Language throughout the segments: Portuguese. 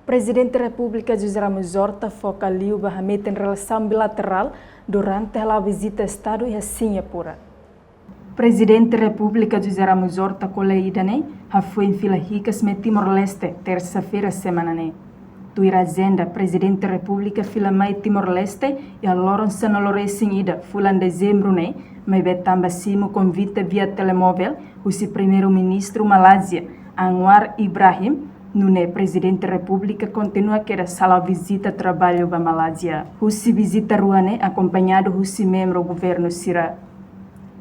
Presidente da República José Ramos Horta focaliu em relação bilateral durante a visita ao Estado e a Singapura. Presidente da República José Ramos Horta coleidane foi em fila ricas me Timor-Leste terça-feira semana. Tuira agenda Presidente da República fila mai Timor-Leste e a Lawrence na Lorecin ida fulan dezembro mas betamba simo convite via telemóvel o primeiro-ministro Malásia Anwar Ibrahim Nune, Presidente da República, continua a querer sala visita trabalho para Malásia. Russi visita Ruane, acompanhado Russi membro do governo Sira.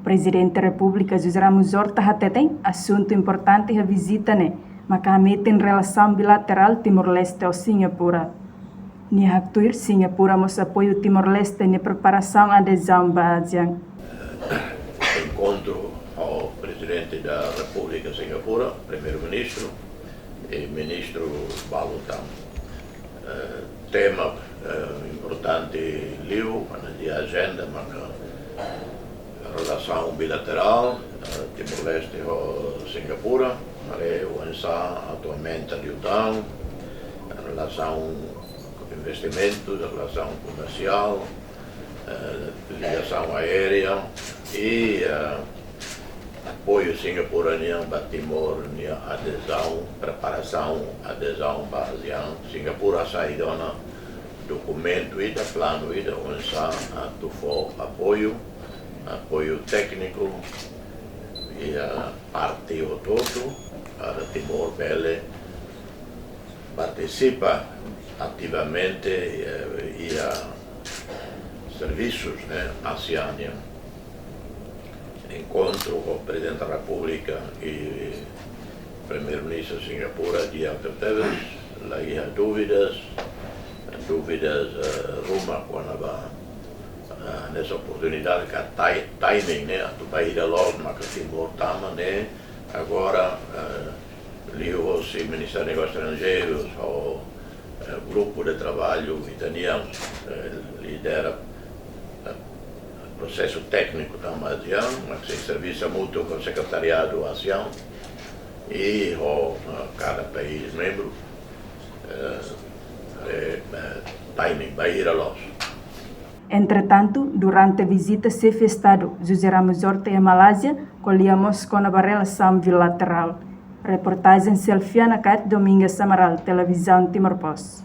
Presidente da República, José Ramos Horta, tem assunto importante a visita, mas que em relação bilateral Timor-Leste ou Singapura. Ni haktuir Singapura mos apoio Timor-Leste na preparação à adesão para a ASEAN. Encontro ao Presidente da República de Singapura, Primeiro-Ministro, e Ministro Balutam. Tema importante liu na agenda, mas relação bilateral Timor-Leste e Singapura, mas atualmente a liutão, relação com investimentos, relação comercial, ligação aérea e apoio singapurano para Timor, adesão, preparação, adesão para a ASEAN. Singapura saída no documento e plano onde apoio técnico e a parte todo para Timor Bele participa ativamente e serviços ASEAN. Encontro com o Presidente da República e o Primeiro-Ministro de Singapura, dia anterior, lá há dúvidas Roma quando nessa oportunidade que timing, do país da logo, mas que Timor tama, agora liu o Ministério dos Negócios Estrangeiros, o grupo de trabalho italiano lidera processo técnico da ASEAN, mas que se serviço mútuo com o Secretariado ASEAN e cada país membro timing vai ir a los. Entretanto, durante a visita chefe Estado José Ramos Horta à Malásia, colhemos com a relação bilateral. Reportagem Selfiana Cat Domingues Samaral, Televisão Timor-Post.